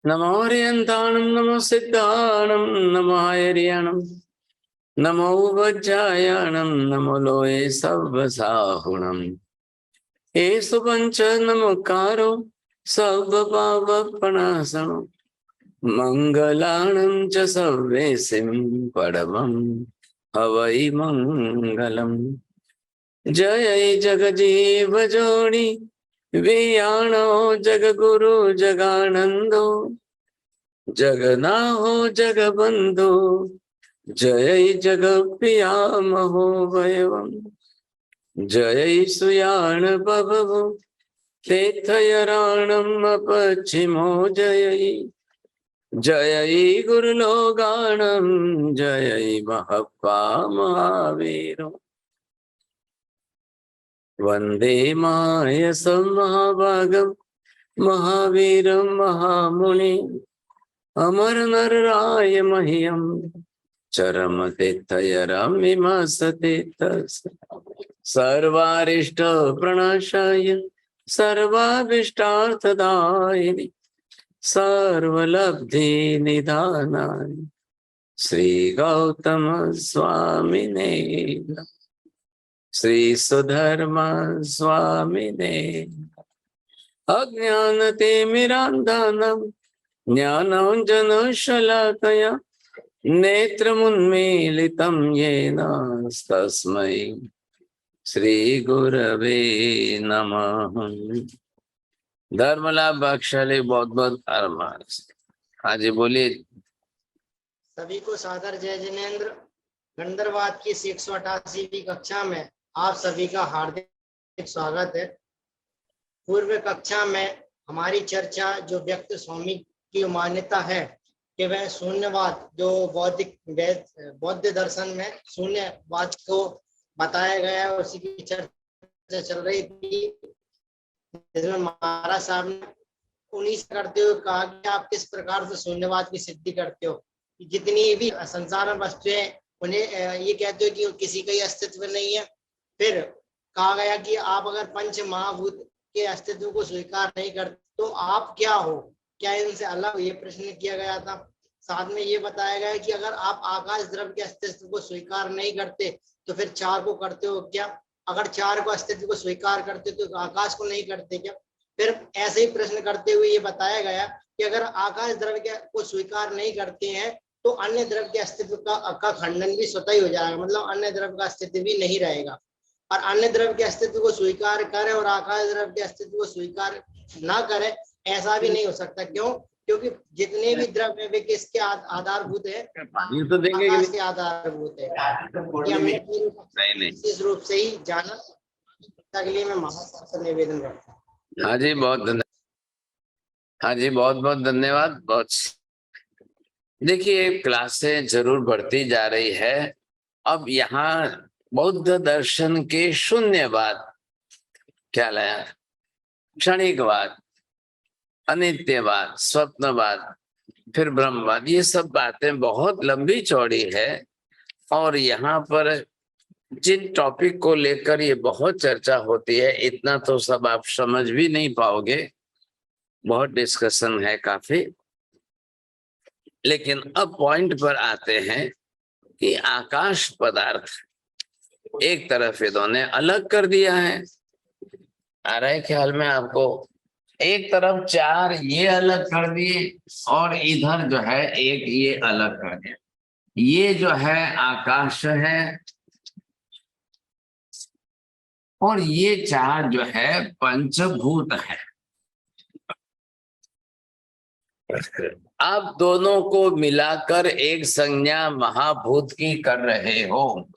नमो हरियन्ताणं नमो सिद्धाणं नमो हरियाणं नमो वज्रायाणं नमो लोये सव्वसाहुणम् एषु पञ्च नमोकारो सर्वपापप्रणाशनं मङ्गलानं च सर्वेसिं परमं हवै मङ्गलम्। जय जगजीव जोनि वियाणो जगगुरु जगानन्दो जगन्नाहो जगबंधु जय जगप्रिया महोभयवम् जय सुयाण बभवो तीर्थयराणम् अपचिमो जय जय गुरुलोगाणम् जय महप्पा महावीरो वंदे मायसं महाभागम् महावीरं महामुनि अमर नरराय मह्यम चरम तीर्थयरामिमासते सर्वारिष्ट प्रणाशाय सर्वाभीष्टार्थदायिनि सर्वलब्धि निधानाय श्री गौतम स्वामिने श्री सुधर्म स्वामिने अज्ञानतिमिरान्धनं ज्ञानाञ्जनशलाकया नेत्रमुन्मीलितं येन तस्मै श्री गुरवे नमः। धर्मलाभ भागशाली बहुत बहुत आभार। हाँ जी बोलिए। सभी को सादर जय जिनेन्द्र। गंधर्वाद की 188वीं कक्षा में आप सभी का हार्दिक स्वागत है। पूर्व कक्षा में हमारी चर्चा जो व्यक्त स्वामी की मान्यता है कि वह शून्यवाद जो बौद्ध दर्शन में शून्यवाद को बताया गया है, उसी की चर्चा चल रही थी, जिसमें महाराज साहब ने उन्हीं से करते हुए कहा कि आप किस प्रकार से शून्यवाद की सिद्धि करते हो। जितनी भी संसार में वस्तुएं उन्हें ये कहते हो कि किसी का ही अस्तित्व नहीं है। फिर कहा गया कि आप अगर पंच महाभूत के अस्तित्व को स्वीकार नहीं करते तो आप क्या हो, क्या इनसे अलग, ये प्रश्न किया गया था। साथ में ये बताया गया कि अगर आप आकाश द्रव के अस्तित्व को स्वीकार नहीं करते तो फिर चार को करते हो क्या, अगर चार को अस्तित्व को स्वीकार करते तो आकाश को नहीं करते क्या। फिर ऐसे ही प्रश्न करते हुए ये बताया गया कि अगर आकाश द्रव को स्वीकार नहीं करते हैं तो अन्य द्रव के अस्तित्व का खंडन भी स्वतः ही हो जाएगा, मतलब अन्य द्रव का अस्तित्व भी नहीं रहेगा। और अन्य द्रव के अस्तित्व को स्वीकार करे और आकाश द्रव के अस्तित्व को स्वीकार ना करे, ऐसा भी नहीं हो सकता। क्यों? क्योंकि जितने भी द्रव है वे किसके आधारभूत है? आकाश के आधारभूत है। ये हमने विशेष रूप से ही जाना। अगले में महाराज से निवेदन करता हूँ। हाँ जी बहुत धन्यवाद। हाँ जी बहुत बहुत धन्यवाद। बहुत देखिए क्लासें जरूर बढ़ती जा रही है। अब यहाँ बौद्ध दर्शन के शून्यवाद क्या लाया, क्षणिकवाद, अनित्यवाद, स्वप्नवाद, फिर ब्रह्मवाद, ये सब बातें बहुत लंबी चौड़ी है। और यहाँ पर जिन टॉपिक को लेकर ये बहुत चर्चा होती है, इतना तो सब आप समझ भी नहीं पाओगे, बहुत डिस्कशन है काफी। लेकिन अब पॉइंट पर आते हैं कि आकाश पदार्थ एक तरफ इन्होंने अलग कर दिया है, आ रहा है ख्याल में आपको? एक तरफ चार ये अलग कर दिए और इधर जो है एक ये अलग कर दिया। ये जो है आकाश है और ये चार जो है पंचभूत है। आप दोनों को मिलाकर एक संज्ञा महाभूत की कर रहे हो,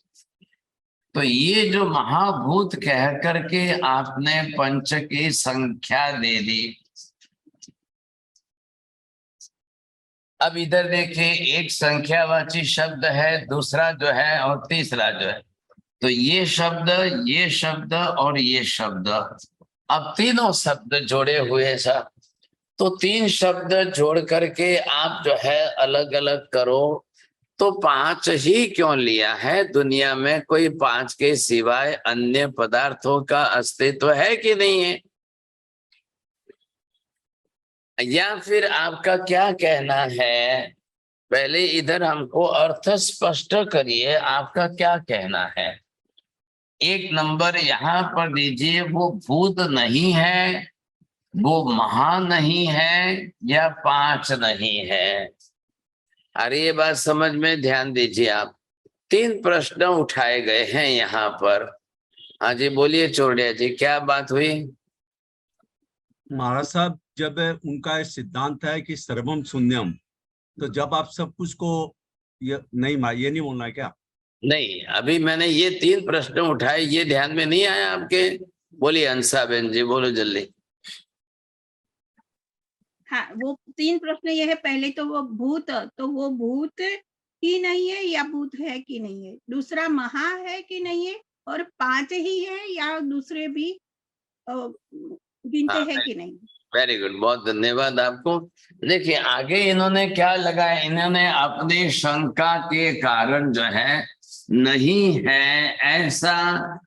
तो ये जो महाभूत कह करके आपने पंच की संख्या दे दी। अब इधर देखिए, एक संख्यावाची शब्द है, दूसरा जो है और तीसरा जो है, तो ये शब्द और ये शब्द, अब तीनों शब्द जोड़े हुए हैं साहब। तो तीन शब्द जोड़ करके आप जो है अलग अलग करो, तो पांच ही क्यों लिया है? दुनिया में कोई पांच के सिवाय अन्य पदार्थों का अस्तित्व है कि नहीं है? या फिर आपका क्या कहना है, पहले इधर हमको अर्थ स्पष्ट करिए, आपका क्या कहना है। एक नंबर यहाँ पर दीजिए, वो भूत नहीं है, वो महा नहीं है, या पांच नहीं है। अरे ये बात समझ में ध्यान दीजिए आप, तीन प्रश्न उठाए गए हैं यहाँ पर। हाँ जी बोलिए चोरडिया जी, क्या बात हुई। महाराज साहब, जब उनका सिद्धांत है कि सर्वम शून्यम, तो जब आप सब कुछ को ये नहीं बोलना है क्या? नहीं, अभी मैंने ये तीन प्रश्न उठाए, ये ध्यान में नहीं आया आपके। बोलिए हंसा बहन जी, बोलो जल्दी। हाँ, वो तीन प्रश्न ये है, पहले तो वो भूत ही नहीं है या भूत है कि नहीं है, दूसरा महा है कि नहीं है, और पांच ही है या दूसरे भी गिनते हैं कि नहीं। वेरी गुड, बहुत धन्यवाद आपको। देखिए आगे इन्होंने क्या लगाया, इन्होंने अपनी शंका के कारण जो है नहीं है ऐसा,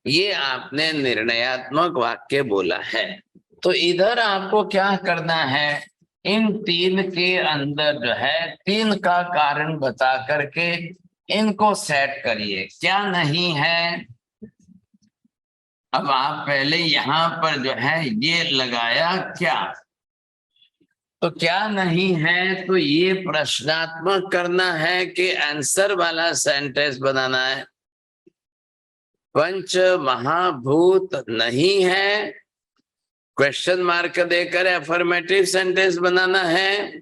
ये आपने निर्णयात्मक वाक्य बोला है। तो इधर आपको क्या करना है, इन तीन के अंदर जो है तीन का कारण बता करके इनको सेट करिए, क्या नहीं है। अब आप पहले यहाँ पर जो है ये लगाया क्या, तो क्या नहीं है, तो ये प्रश्नात्मक करना है कि आंसर वाला सेंटेंस बनाना है। पंच महाभूत नहीं है, क्वेश्चन मार्क देकर अफर्मेटिव सेंटेंस बनाना है,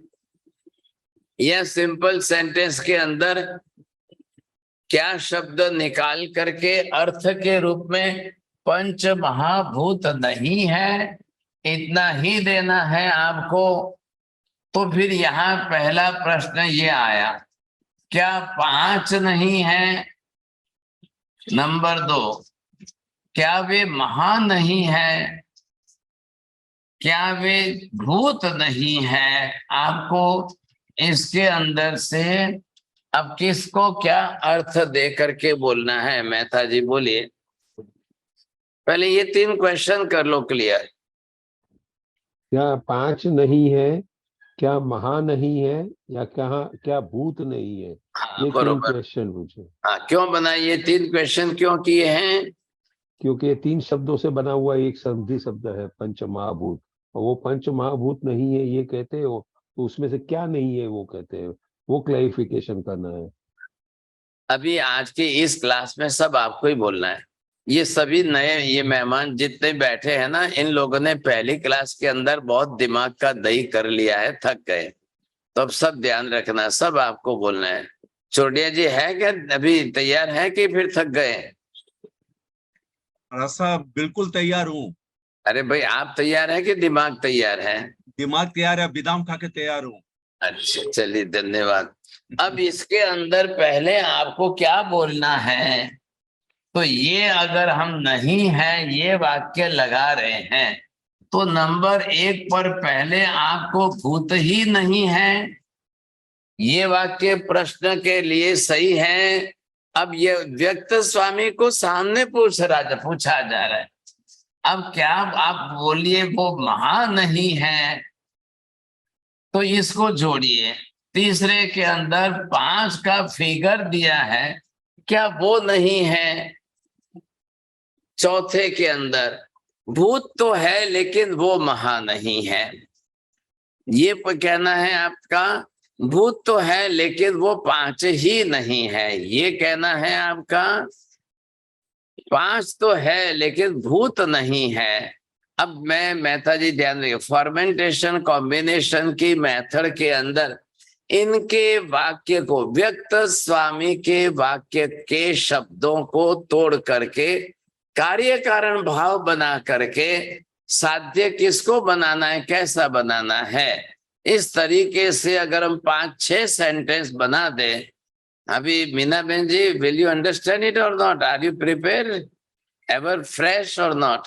या सिंपल सेंटेंस के अंदर क्या शब्द निकाल करके अर्थ के रूप में पंच महाभूत नहीं है इतना ही देना है आपको। तो फिर यहाँ पहला प्रश्न ये आया, क्या पांच नहीं है। नंबर दो, क्या वे महा नहीं है, क्या वे भूत नहीं है। आपको इसके अंदर से अब किसको क्या अर्थ दे करके बोलना है, मेहता जी बोलिए। पहले ये तीन क्वेश्चन कर लो क्लियर। क्या पांच नहीं है, क्या महा नहीं है, या क्या भूत नहीं है। हाँ ये तीन बरोबर। क्वेश्चन पूछे। हाँ क्यों बनाए, ये तीन क्वेश्चन क्यों किए हैं। क्योंकि ये तीन शब्दों से बना हुआ एक संधि शब्द है पंच महाभूत, और वो पंच महाभूत नहीं है ये कहते हो, तो उसमें से क्या नहीं है वो कहते हैं, वो क्लैरिफिकेशन करना है। अभी आज की इस क्लास में सब आपको ही बोलना है। ये सभी नए ये मेहमान जितने बैठे हैं ना, इन लोगों ने पहली क्लास के अंदर बहुत दिमाग का दही कर लिया है, थक गए। तो अब सब ध्यान रखना, सब आपको बोलना है। चोरडिया जी है क्या, अभी तैयार है कि फिर थक गए। महाराज साहब बिल्कुल तैयार हूँ। अरे भाई आप तैयार है कि दिमाग तैयार है। दिमाग तैयार है, बादाम खा के तैयार हूँ। अच्छा चलिए धन्यवाद। अब इसके अंदर पहले आपको क्या बोलना है, तो ये अगर हम नहीं है ये वाक्य लगा रहे हैं, तो नंबर एक पर पहले आपको भूत ही नहीं है, ये वाक्य प्रश्न के लिए सही है। अब ये व्यक्त स्वामी को सामने पूछा जा रहा है। अब क्या आप बोलिए वो महा नहीं है, तो इसको जोड़िए। तीसरे के अंदर पांच का फिगर दिया है, क्या वो नहीं है। चौथे के अंदर भूत तो है लेकिन वो महा नहीं है, ये कहना है आपका। भूत तो है लेकिन वो पांच ही नहीं है, ये कहना है आपका। पांच तो है लेकिन भूत नहीं है। अब मैं मेहता जी ध्यान रखिए, फॉर्मेंटेशन कॉम्बिनेशन की मेथड के अंदर इनके वाक्य को, व्यक्त स्वामी के वाक्य के शब्दों को तोड़ करके कार्य कारण भाव बना करके साध्य किसको बनाना है, कैसा बनाना है, इस तरीके से अगर हम 5-6 सेंटेंस बना दें। अभी मीना बहन ji, will you understand it or not, are you prepare, ever fresh or not.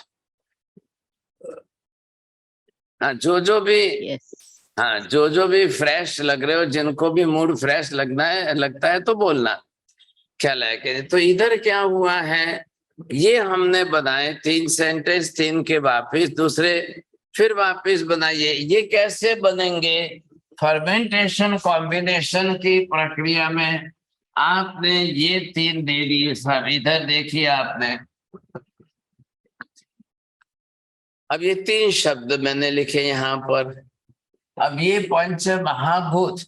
हाँ जो भी yes. हाँ जो भी फ्रेश लग रहे हो, जिनको भी मूड फ्रेश लगता है तो बोलना, ख्याल है कि। तो इधर क्या हुआ है, ये हमने बनाए 3 सेंटेंस, 3 के वापिस दूसरे फिर वापस बनाइए। ये कैसे बनेंगे? फर्मेंटेशन कॉम्बिनेशन की प्रक्रिया में आपने ये 3 दे दिए सर, इधर देखिए आपने। अब ये 3 शब्द मैंने लिखे यहाँ पर। अब ये पंच महाभूत,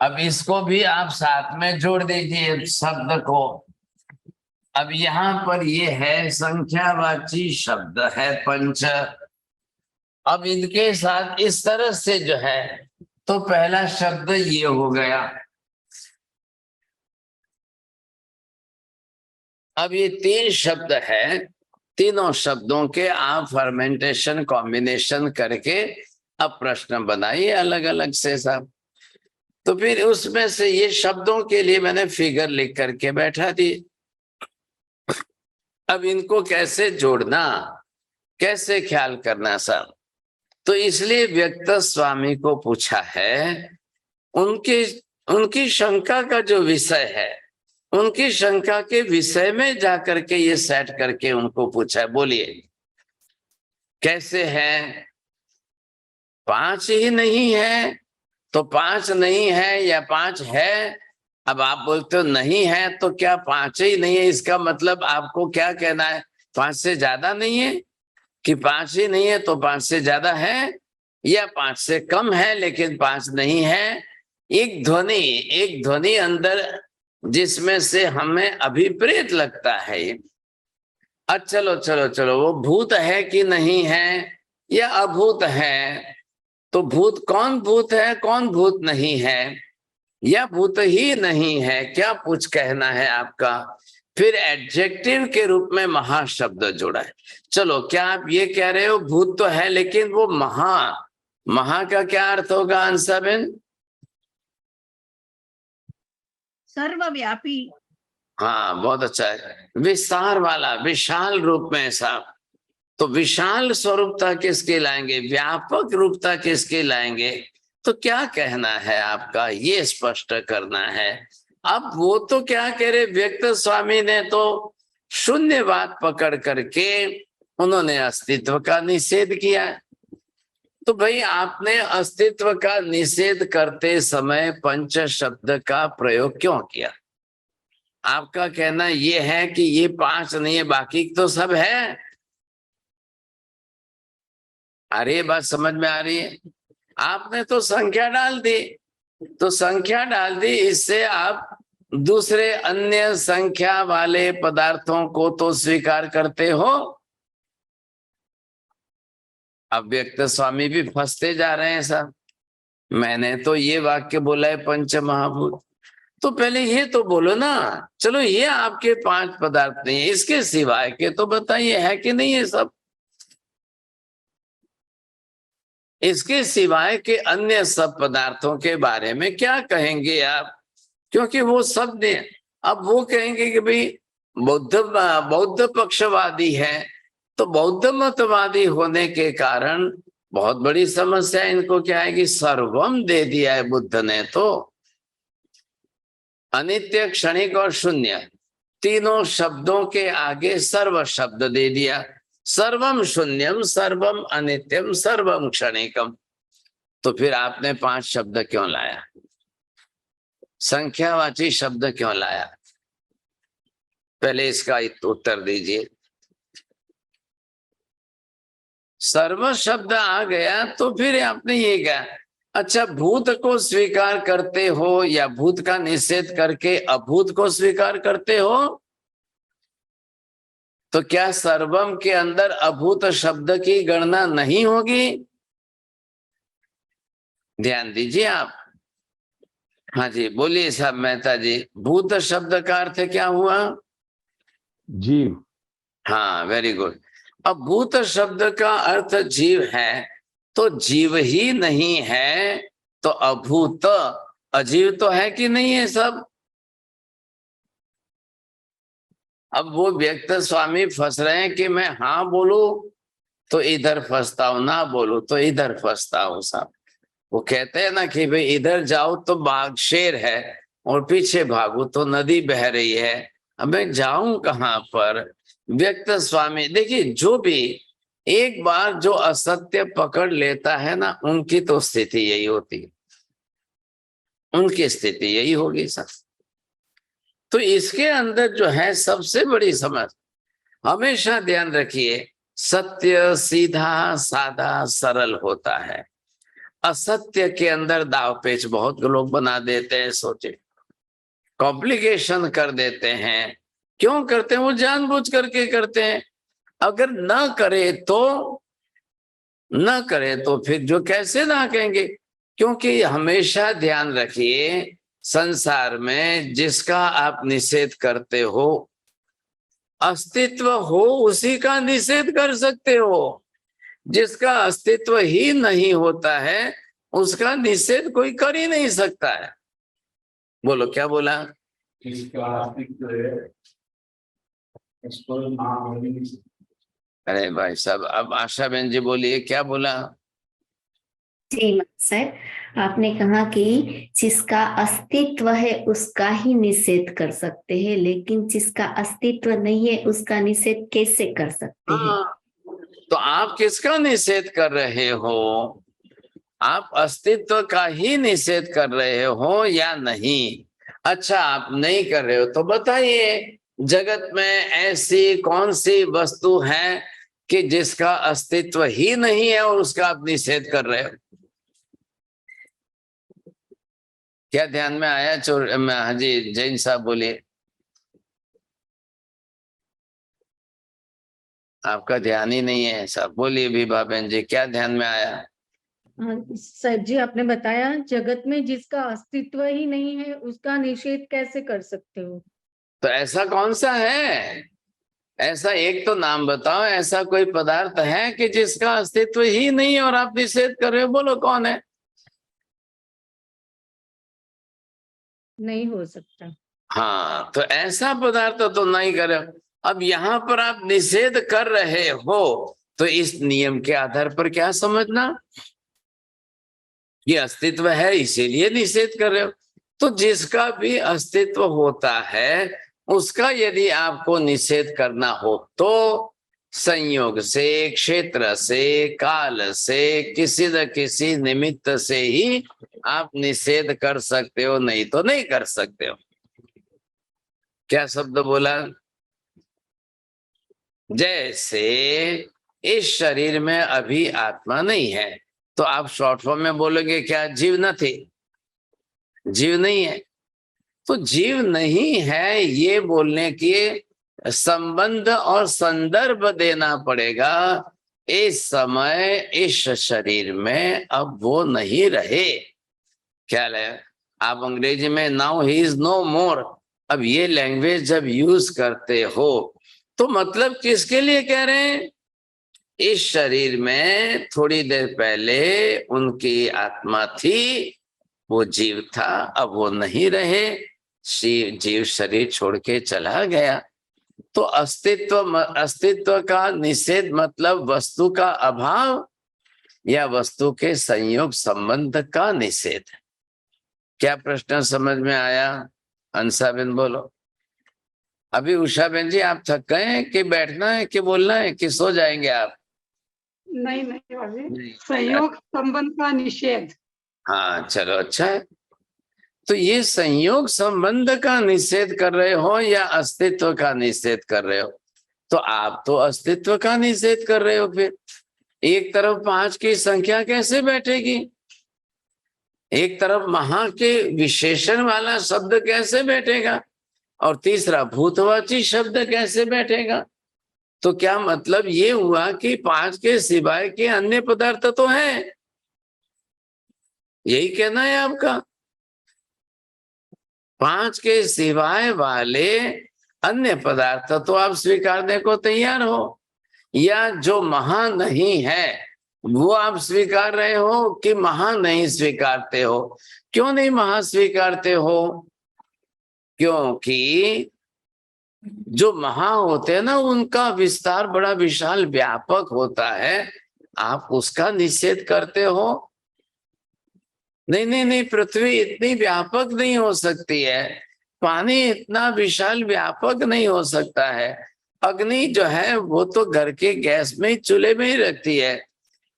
अब इसको भी आप साथ में जोड़ दीजिए शब्द को। अब यहाँ पर ये है संख्यावाची शब्द है पंच। अब इनके साथ इस तरह से जो है, तो पहला शब्द ये हो गया। अब ये 3 शब्द है, तीनों शब्दों के आप फर्मेंटेशन कॉम्बिनेशन करके अब प्रश्न बनाइए अलग अलग से सब। तो फिर उसमें से ये शब्दों के लिए मैंने फिगर लिख करके बैठा दी। अब इनको कैसे जोड़ना, कैसे ख्याल करना सर, तो इसलिए व्यक्त स्वामी को पूछा है। उनकी शंका का जो विषय है, उनकी शंका के विषय में जाकर के ये सेट करके उनको पूछा है। बोलिए कैसे है? 5 ही नहीं है तो 5 नहीं है या 5 है? अब आप बोलते हो नहीं है तो क्या 5 ही नहीं है, इसका मतलब आपको क्या कहना है? 5 से ज्यादा नहीं है कि 5 ही नहीं है तो 5 से ज्यादा है, या 5 से कम है लेकिन 5 नहीं है? एक ध्वनि अंदर जिसमें से हमें अभिप्रेत लगता है। अच्छा चलो चलो चलो, वो भूत है कि नहीं है या अभूत है? तो भूत कौन भूत है, कौन भूत नहीं है, या भूत ही नहीं है, क्या पूछ कहना है आपका? फिर एडजेक्टिव के रूप में महाशब्द जोड़ा है। चलो, क्या आप ये कह रहे हो भूत तो है लेकिन वो महा का क्या अर्थ होगा अंसाबेन? सर्वव्यापी। हाँ, बहुत अच्छा है। विस्तार वाला, विशाल रूप में ऐसा। तो विशाल स्वरूपता किसके लाएंगे, व्यापक रूपता किसके लाएंगे? तो क्या कहना है आपका, ये स्पष्ट करना है। अब वो तो क्या कह रहे, व्यक्त स्वामी ने तो शून्यवाद पकड़ करके उन्होंने अस्तित्व का निषेध किया है। तो भाई आपने अस्तित्व का निषेध करते समय पंच शब्द का प्रयोग क्यों किया? आपका कहना ये है कि ये 5 नहीं है, बाकी तो सब है। अरे बात समझ में आ रही है? आपने तो संख्या डाल दी, तो संख्या डाल दी, इससे आप दूसरे अन्य संख्या वाले पदार्थों को तो स्वीकार करते हो। अब व्यक्त स्वामी भी फंसते जा रहे हैं साहब। मैंने तो ये वाक्य बोला है पंच महाभूत, तो पहले ये तो बोलो ना। चलो ये आपके 5 पदार्थ नहीं है, इसके सिवाय के तो बताइए है कि नहीं है सब? इसके सिवाय के अन्य सब पदार्थों के बारे में क्या कहेंगे आप? क्योंकि वो सब ने, अब वो कहेंगे कि भाई बौद्ध पक्षवादी है, तो बौद्ध मतवादी होने के कारण बहुत बड़ी समस्या इनको क्या है कि सर्वम दे दिया है बुद्ध ने। तो अनित्य, क्षणिक और शून्य तीनों शब्दों के आगे सर्व शब्द दे दिया। सर्वम शून्यम, सर्वम अनित्यम, सर्वम क्षणिकम। तो फिर आपने 5 शब्द क्यों लाया, संख्यावाची शब्द क्यों लाया? पहले इसका उत्तर दीजिए। सर्व शब्द आ गया तो फिर आपने ये कहा, अच्छा भूत को स्वीकार करते हो या भूत का निषेध करके अभूत को स्वीकार करते हो? तो क्या सर्वम के अंदर अभूत शब्द की गणना नहीं होगी? ध्यान दीजिए आप। हाँ जी बोलिए साहब मेहता जी, भूत शब्द का अर्थ क्या हुआ? जीव। हाँ वेरी गुड। अब भूत शब्द का अर्थ जीव है, तो जीव ही नहीं है तो अभूत अजीव तो है कि नहीं है सब? अब वो व्यक्त स्वामी फंस रहे हैं कि मैं हाँ बोलू तो इधर फंसता हूं, ना बोलू तो इधर फंसता हूं साहब। वो कहते हैं ना कि भाई इधर जाओ तो बाघ शेर है और पीछे भागू तो नदी बह रही है, अब मैं जाऊं कहाँ पर? व्यक्त स्वामी देखिए, जो भी एक बार जो असत्य पकड़ लेता है ना, उनकी तो स्थिति यही होती है, उनकी स्थिति यही होगी सर। तो इसके अंदर जो है सबसे बड़ी समझ, हमेशा ध्यान रखिए, सत्य सीधा साधा सरल होता है। असत्य के अंदर दाव पेच बहुत लोग बना देते हैं, सोचे कॉम्प्लिकेशन कर देते हैं। क्यों करते हैं? वो जानबूझ करके करते हैं। अगर ना करे तो फिर जो कैसे ना कहेंगे। क्योंकि हमेशा ध्यान रखिए, संसार में जिसका आप निषेध करते हो, अस्तित्व हो उसी का निषेध कर सकते हो। जिसका अस्तित्व ही नहीं होता है उसका निषेध कोई कर ही नहीं सकता है। बोलो क्या बोला? अरे भाई साहब, अब आशा बहन जी बोलिए, क्या बोला? जी सर, आपने कहा कि जिसका अस्तित्व है उसका ही निषेध कर सकते हैं, लेकिन जिसका अस्तित्व नहीं है उसका निषेध कैसे कर सकते हैं? तो आप किसका निषेध कर रहे हो? आप अस्तित्व का ही निषेध कर रहे हो या नहीं? अच्छा, आप नहीं कर रहे हो तो बताइए, जगत में ऐसी कौन सी वस्तु है कि जिसका अस्तित्व ही नहीं है और उसका आप निषेध कर रहे हो? क्या ध्यान में आया? हाँ जी, जैन साहब बोलिए। आपका ध्यान ही नहीं है साहब, बोलिए विभा बहन जी, क्या ध्यान में आया? सर जी, आपने बताया जगत में जिसका अस्तित्व ही नहीं है उसका निषेध कैसे कर सकते हो? तो ऐसा कौन सा है? ऐसा एक तो नाम बताओ, ऐसा कोई पदार्थ है कि जिसका अस्तित्व ही नहीं है और आप निषेध कर रहे हो? बोलो कौन है? नहीं हो सकता। हाँ, तो ऐसा पदार्थ तो नहीं करे। अब यहाँ पर आप निषेध कर रहे हो तो इस नियम के आधार पर क्या समझना, ये अस्तित्व है इसीलिए निषेध कर रहे हो। तो जिसका भी अस्तित्व होता है उसका यदि आपको निषेध करना हो तो संयोग से, क्षेत्र से, काल से, किसी न किसी निमित्त से ही आप निषेध कर सकते हो, नहीं तो नहीं कर सकते हो। क्या शब्द बोला? जैसे इस शरीर में अभी आत्मा नहीं है तो आप शॉर्ट फॉर्म में बोलोगे क्या? जीव न थे, जीव नहीं है। तो जीव नहीं है ये बोलने के संबंध और संदर्भ देना पड़ेगा। इस समय इस शरीर में अब वो नहीं रहे। ख्याल है? आप अंग्रेजी में नाउ ही इज नो मोर, अब ये लैंग्वेज जब यूज करते हो तो मतलब किसके लिए कह रहे हैं? इस शरीर में थोड़ी देर पहले उनकी आत्मा थी, वो जीव था, अब वो नहीं रहे, जीव शरीर छोड़ के चला गया। तो अस्तित्व का निषेध मतलब वस्तु का अभाव या वस्तु के संयोग संबंध का निषेध। क्या प्रश्न समझ में आया? अंसा बेन बोलो। अभी उषा बेन जी, आप थक गए हैं कि बैठना है कि बोलना है कि सो जाएंगे आप? नहीं अभी संयोग संबंध का निषेध। हाँ चलो, अच्छा है। तो ये संयोग संबंध का निषेध कर रहे हो या अस्तित्व का निषेध कर रहे हो? तो आप तो अस्तित्व का निषेध कर रहे हो। फिर एक तरफ 5 की संख्या कैसे बैठेगी? एक तरफ महा के विशेषण वाला शब्द कैसे बैठेगा? और तीसरा भूतवाची शब्द कैसे बैठेगा? तो क्या मतलब ये हुआ कि 5 के सिवाय के अन्य पदार्थ तो हैं? यही कहना है आपका? 5 के सिवाय वाले अन्य पदार्थ तो आप स्वीकारने को तैयार हो, या जो महा नहीं है वो आप स्वीकार रहे हो कि महा नहीं स्वीकारते हो? क्यों नहीं महा स्वीकारते हो? क्योंकि जो महा होते हैं ना उनका विस्तार बड़ा विशाल व्यापक होता है, आप उसका निषेध करते हो। नहीं नहीं नहीं, पृथ्वी इतनी व्यापक नहीं हो सकती है, पानी इतना विशाल व्यापक नहीं हो सकता है। अग्नि जो है वो तो घर के गैस में ही, चूल्हे में ही रखती है।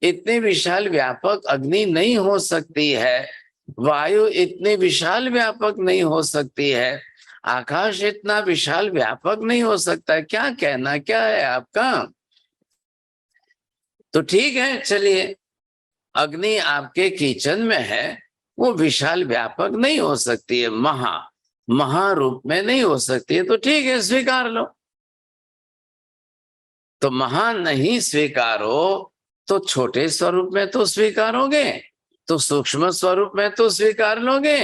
इतनी विशाल व्यापक अग्नि नहीं हो सकती है। वायु इतनी विशाल व्यापक नहीं हो सकती है। आकाश इतना विशाल व्यापक नहीं हो सकता। क्या कहना क्या है आपका? तो ठीक है, चलिए, अग्नि आपके किचन में है, वो विशाल व्यापक नहीं हो सकती है, महारूप में नहीं हो सकती है, तो ठीक है, स्वीकार लो। तो महान नहीं स्वीकारो तो छोटे स्वरूप में तो स्वीकारोगे, तो सूक्ष्म स्वरूप में तो स्वीकार लोगे।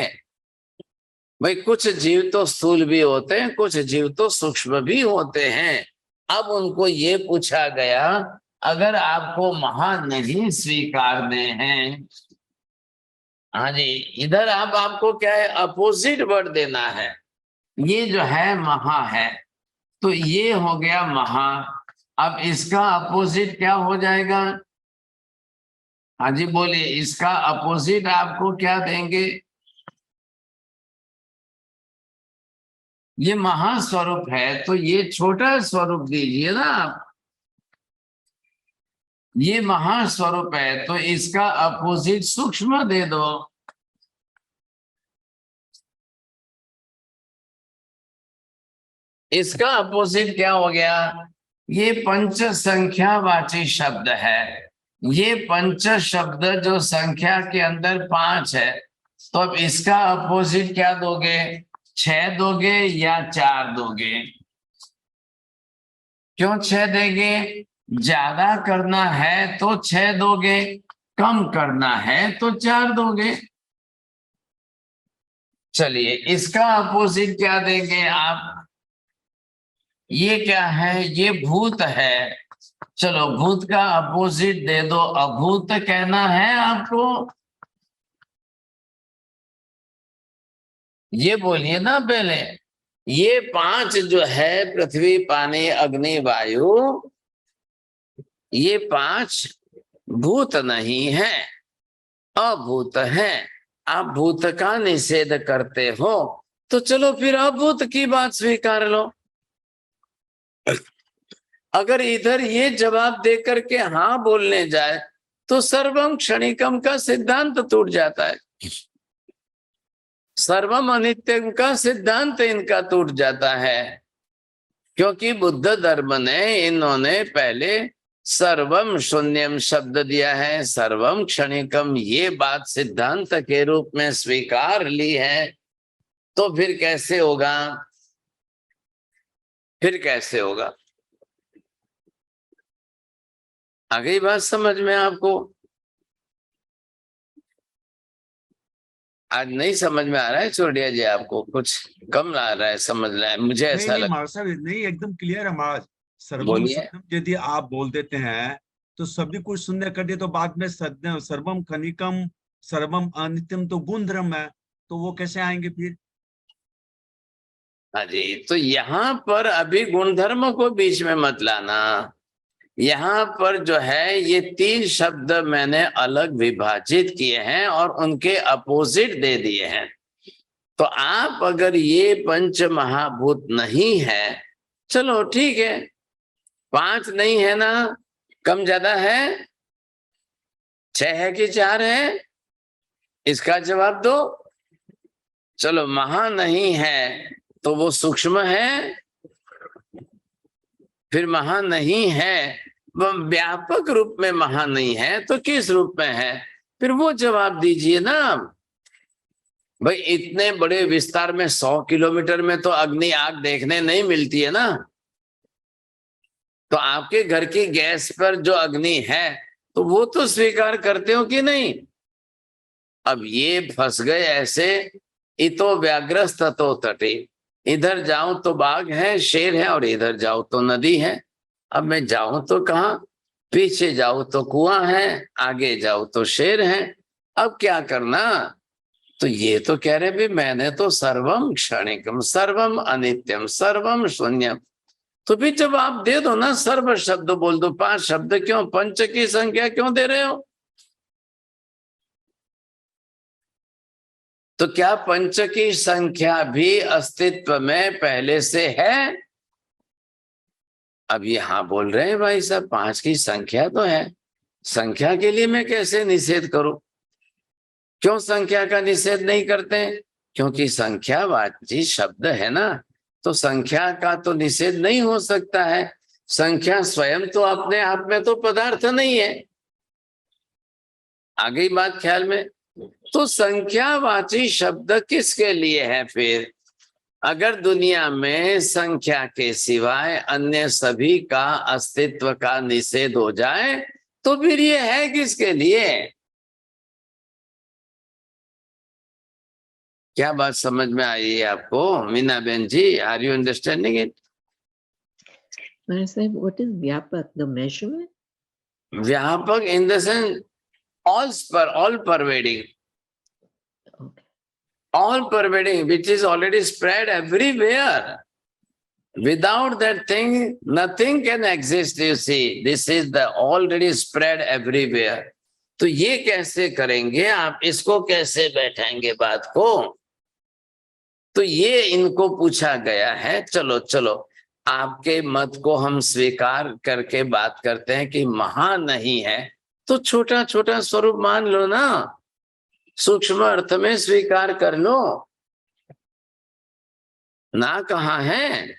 भाई कुछ जीव तो स्थूल भी होते हैं, कुछ जीव तो सूक्ष्म भी होते हैं। अब उनको ये पूछा गया, अगर आपको महान नहीं स्वीकारने हैं, हाँ जी, इधर आपको क्या है, अपोजिट वर्ड देना है। ये जो है महा है, तो ये हो गया महा। अब इसका अपोजिट क्या हो जाएगा? हाँ जी बोलिए, इसका अपोजिट आपको क्या देंगे? ये महास्वरूप है, तो ये छोटा स्वरूप दीजिए ना आप। ये महास्वरूप है, तो इसका अपोजिट सूक्ष्म दे दो। इसका अपोजिट क्या हो गया? ये पंच संख्यावाची शब्द है। ये पंच शब्द जो संख्या के अंदर 5 है, तो अब इसका अपोजिट क्या दोगे? 6 दोगे या 4 दोगे? क्यों 6 देंगे? ज्यादा करना है तो 6 दोगे, कम करना है तो 4 दोगे। चलिए, इसका अपोजिट क्या देंगे आप? ये क्या है? ये भूत है। चलो, भूत का अपोजिट दे दो, अभूत कहना है आपको। ये बोलिए ना पहले। ये 5 जो है, पृथ्वी, पानी, अग्नि, वायु, ये 5 भूत नहीं है, अभूत है। आप भूत का निषेध करते हो, तो चलो फिर अभूत की बात स्वीकार लो। अगर इधर ये जवाब देकर के हाँ बोलने जाए, तो सर्वम क्षणिकम का सिद्धांत टूट जाता है। सर्वम अनित्यम का सिद्धांत इनका टूट जाता है, क्योंकि बुद्ध धर्म ने, इन्होंने पहले सर्वम शून्यम शब्द दिया है, सर्वम क्षणिकम ये बात सिद्धांत के रूप में स्वीकार ली है। तो फिर कैसे होगा? फिर कैसे होगा? आ गई बात समझ में आपको? आज नहीं समझ में आ रहा है छोड़िया जी? आपको कुछ कम आ रहा है, समझ रहा है, मुझे ऐसा नहीं लगता महाराज साहब, नहीं एकदम क्लियर है महाराज। सर्वम बोलिए। शून्यम यदि आप बोल देते हैं तो सभी कुछ शून्य कर दिए, तो बाद में सर्वम खनिकम, सर्वम अनित्यम तो गुण धर्म है, तो वो कैसे आएंगे फिर? हाँ जी, तो यहाँ पर अभी गुणधर्म को बीच में मत लाना। यहाँ पर जो है, ये 3 शब्द मैंने अलग विभाजित किए हैं और उनके अपोजिट दे दिए हैं। तो आप अगर ये पंच महाभूत नहीं है, चलो ठीक है, 5 नहीं है ना, कम ज्यादा है, 6 है कि 4 है, इसका जवाब दो। चलो, महा नहीं है तो वो सूक्ष्म है, फिर महा नहीं है, वह व्यापक रूप में महा नहीं है, तो किस रूप में है? फिर वो जवाब दीजिए ना। भाई इतने बड़े विस्तार में 100 किलोमीटर में तो अग्नि आग देखने नहीं मिलती है ना। तो आपके घर की गैस पर जो अग्नि है, तो वो तो स्वीकार करते हो कि नहीं? अब ये फंस गए ऐसे, इतो व्याग्रस्त तो तटे, इधर जाऊं तो बाघ है, शेर है, और इधर जाऊं तो नदी है। अब मैं जाऊं तो कहाँ? पीछे जाऊं तो कुआं है, आगे जाऊं तो शेर है। अब क्या करना? तो ये तो कह रहे भी मैंने तो सर्वम क्षणिकम, सर्वम अनित्यम, सर्वम शून्यम। तो भी जब आप दे दो ना, सर्व शब्द बोल दो। 5 शब्द क्यों? पंच की संख्या क्यों दे रहे हो? तो क्या पंच की संख्या भी अस्तित्व में पहले से है? अब यहाँ बोल रहे हैं भाई साहब 5 की संख्या तो है, संख्या के लिए मैं कैसे निषेध करूं? क्यों संख्या का निषेध नहीं करते हैं? क्योंकि संख्यावाची शब्द है ना, तो संख्या का तो निषेध नहीं हो सकता है। संख्या स्वयं तो अपने आप में तो पदार्थ नहीं है। आ गई बात ख्याल में? तो संख्यावाची शब्द किसके लिए है फिर? अगर दुनिया में संख्या के सिवाय अन्य सभी का अस्तित्व का निषेध हो जाए तो फिर ये है किसके लिए? क्या बात समझ में आई है आपको मीना बहन ji? Are you understanding it? What is Vyapak, the measurement? व्यापक in the sense all pervading. Okay. All pervading, which is already spread everywhere. Without that thing, nothing can exist, you see. This is the already spread everywhere. तो ये कैसे करेंगे आप? इसको कैसे बैठाएंगे बात को? तो ये इनको पूछा गया है। चलो चलो, आपके मत को हम स्वीकार करके बात करते हैं कि महा नहीं है, तो छोटा छोटा स्वरूप मान लो ना, सूक्ष्म अर्थ में स्वीकार कर लो ना। कहाँ है?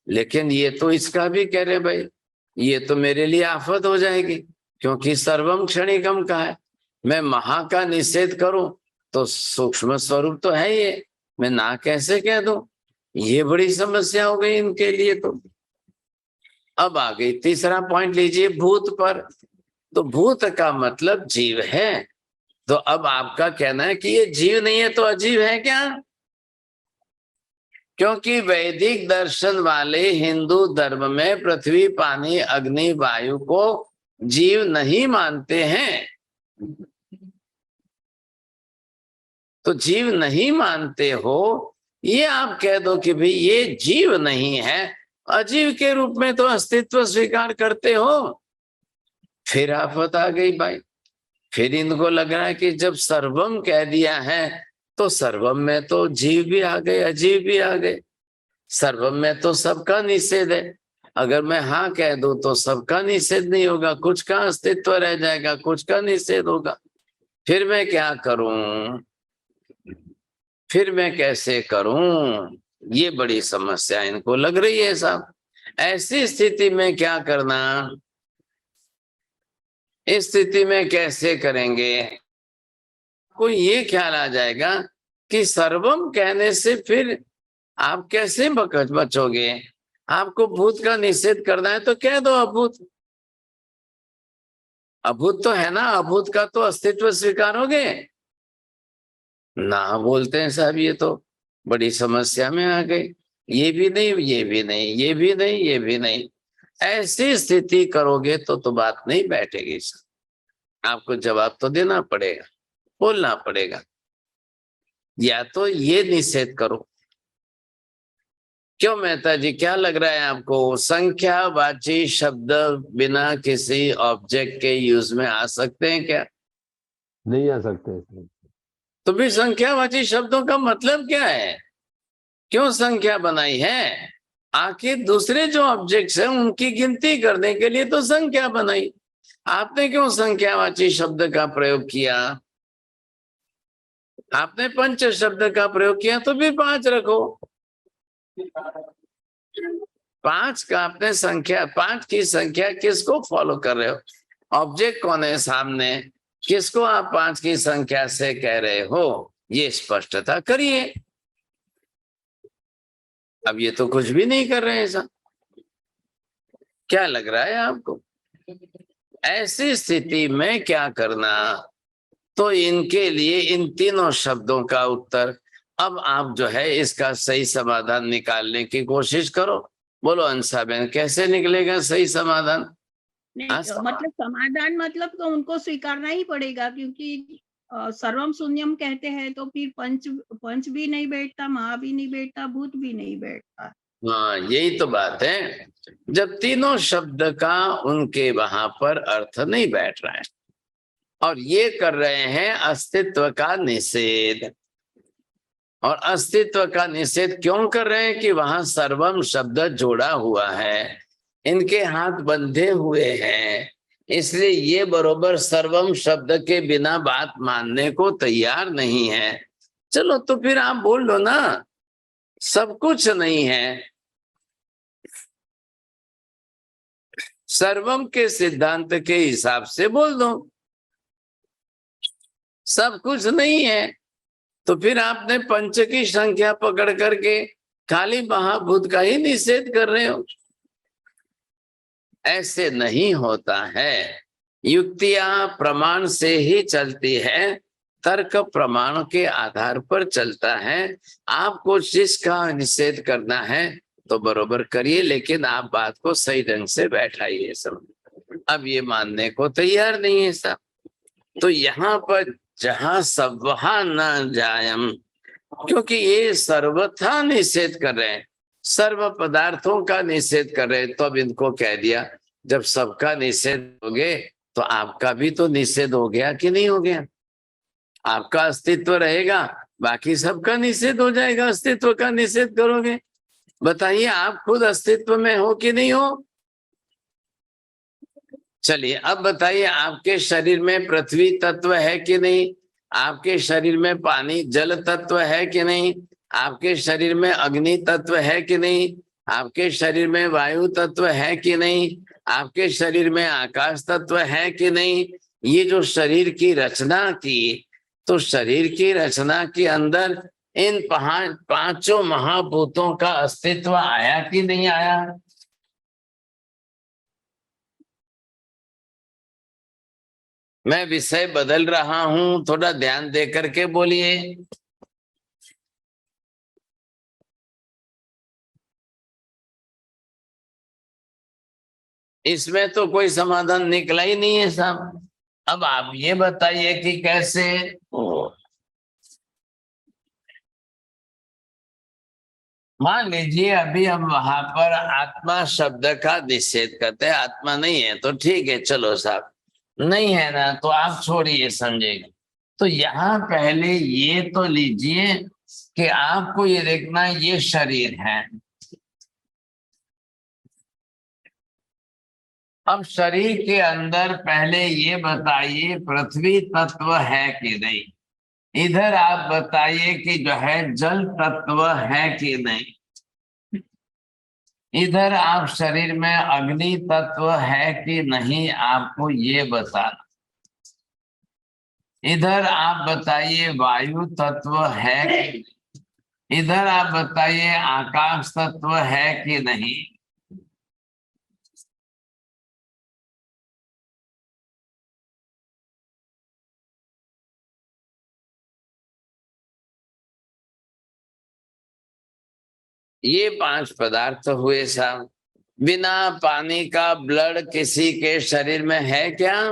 लेकिन ये तो इसका भी कह रहे भाई, ये तो मेरे लिए आफत हो जाएगी, क्योंकि सर्वम क्षणिकम का है। मैं महा का निषेध करूं तो सूक्ष्म स्वरूप तो है ये, मैं ना कैसे कह दूं? ये बड़ी समस्या हो गई इनके लिए। तो अब आ गई तीसरा पॉइंट, लीजिए भूत पर। तो भूत का मतलब जीव है। तो अब आपका कहना है कि ये जीव नहीं है तो अजीव है क्या? क्योंकि वैदिक दर्शन वाले हिंदू धर्म में पृथ्वी, पानी, अग्नि, वायु को जीव नहीं मानते हैं। तो जीव नहीं मानते हो, ये आप कह दो कि भाई ये जीव नहीं है, अजीव के रूप में तो अस्तित्व स्वीकार करते हो, फिर आफत आ गई भाई। फिर इनको लग रहा है कि जब सर्वम कह दिया है तो सर्वम में तो जीव भी आ गए, अजीव भी आ गए। सर्वम में तो सबका निषेध है। अगर मैं हाँ कह दूं तो सबका निषेध नहीं होगा, कुछ का अस्तित्व रह जाएगा, कुछ का निषेध होगा। फिर मैं क्या करूं? फिर मैं कैसे करूं? ये बड़ी समस्या इनको लग रही है साहब। ऐसी स्थिति में क्या करना? इस स्थिति में कैसे करेंगे? कोई ये ख्याल आ जाएगा कि सर्वम कहने से फिर आप कैसे बचोगे? आपको भूत का निषेध करना है तो कह दो अभूत। अभूत तो है ना, अभूत का तो अस्तित्व स्वीकारोगे ना? बोलते हैं साहब ये तो बड़ी समस्या में आ गई, ये भी नहीं, ये भी नहीं, ये भी नहीं, ये भी नहीं। ऐसी स्थिति करोगे तो बात नहीं बैठेगी सर। आपको जवाब तो देना पड़ेगा, बोलना पड़ेगा, या तो ये निषेध करो। क्यों मेहता जी, क्या लग रहा है आपको? संख्यावाची शब्द बिना किसी ऑब्जेक्ट के यूज में आ सकते हैं क्या? नहीं आ सकते। तो भी संख्यावाची शब्दों का मतलब क्या है? क्यों संख्या बनाई है? आखिर दूसरे जो ऑब्जेक्ट्स हैं उनकी गिनती करने के लिए तो संख्या बनाई। आपने क्यों संख्यावाची शब्द का प्रयोग किया? आपने पंच शब्द का प्रयोग किया तो भी 5 रखो। 5 का आपने संख्या, 5 की संख्या किसको फॉलो कर रहे हो? ऑब्जेक्ट कौन है सामने? किसको आप 5 की संख्या से कह रहे हो? ये स्पष्टता करिए। अब ये तो कुछ भी नहीं कर रहे हैं ऐसा। क्या लग रहा है आपको? ऐसी स्थिति में क्या करना? तो इनके लिए इन तीनों शब्दों का उत्तर अब आप जो है इसका सही समाधान निकालने की कोशिश करो। बोलो अंशा बहन, कैसे निकलेगा सही समाधान? नहीं, मतलब समाधान मतलब तो उनको स्वीकारना ही पड़ेगा, क्योंकि सर्वम शून्यम कहते हैं तो फिर पंच भी नहीं बैठता, महा भी नहीं बैठता, भूत भी नहीं बैठता। हाँ, यही तो बात है। जब तीनों शब्द का उनके वहां पर अर्थ नहीं बैठ रहा है और ये कर रहे हैं अस्तित्व का निषेध। और अस्तित्व का निषेध क्यों कर रहे हैं? कि वहां सर्वम शब्द जोड़ा हुआ है। इनके हाथ बंधे हुए हैं, इसलिए ये बरोबर सर्वम शब्द के बिना बात मानने को तैयार नहीं है। चलो तो फिर आप बोल लो ना, सब कुछ नहीं है। सर्वम के सिद्धांत के हिसाब से बोल दो सब कुछ नहीं है। तो फिर आपने पंच की संख्या पकड़ करके खाली महाभूत का ही निषेध कर रहे हो। ऐसे नहीं होता है। युक्तियां प्रमाण से ही चलती है, तर्क प्रमाण के आधार पर चलता है। आपको जिसका निषेध करना है तो बरोबर करिए, लेकिन आप बात को सही ढंग से बैठाइए सब। अब ये मानने को तैयार नहीं है सब। तो यहाँ पर जहां सब वहां न जायम, क्योंकि ये सर्वथा निषेध कर रहे हैं, सर्व पदार्थों का निषेध कर रहे हैं, तो अब इनको कह दिया जब सबका निषेध हो गए तो आपका भी तो निषेध हो गया कि नहीं हो गया। आपका अस्तित्व रहेगा, बाकी सबका निषेध हो जाएगा। अस्तित्व का निषेध करोगे, बताइए आप खुद अस्तित्व में हो कि नहीं हो। चलिए अब बताइए, आपके शरीर में पृथ्वी तत्व है कि नहीं, आपके शरीर में पानी जल तत्व है कि नहीं, आपके शरीर में अग्नि तत्व है कि नहीं, आपके शरीर में वायु तत्व है कि नहीं, आपके शरीर में आकाश तत्व है कि नहीं। ये जो शरीर की रचना की, तो शरीर की रचना के अंदर इन पांचों महाभूतों का अस्तित्व आया कि नहीं आया। मैं विषय बदल रहा हूं, थोड़ा ध्यान दे करके बोलिए। इसमें तो कोई समाधान निकला ही नहीं है साहब। अब आप ये बताइए कि कैसे। मान लीजिए अभी हम वहां पर आत्मा शब्द का निषेध करते हैं, आत्मा नहीं है तो ठीक है, चलो साहब नहीं है ना तो आप छोड़िए, समझेंगे। तो यहाँ पहले ये तो लीजिए कि आपको ये देखना ये शरीर है। अब शरीर के अंदर पहले ये बताइए पृथ्वी तत्व है कि नहीं, इधर आप बताइए कि जो है जल तत्व है कि नहीं, इधर आप शरीर में अग्नि तत्व है कि नहीं, आपको ये बताना। इधर आप बताइए वायु तत्व है कि नहीं, इधर आप बताइए आकाश तत्व है कि नहीं। ये 5 पदार्थ हुए साहब। बिना पानी का ब्लड किसी के शरीर में है क्या।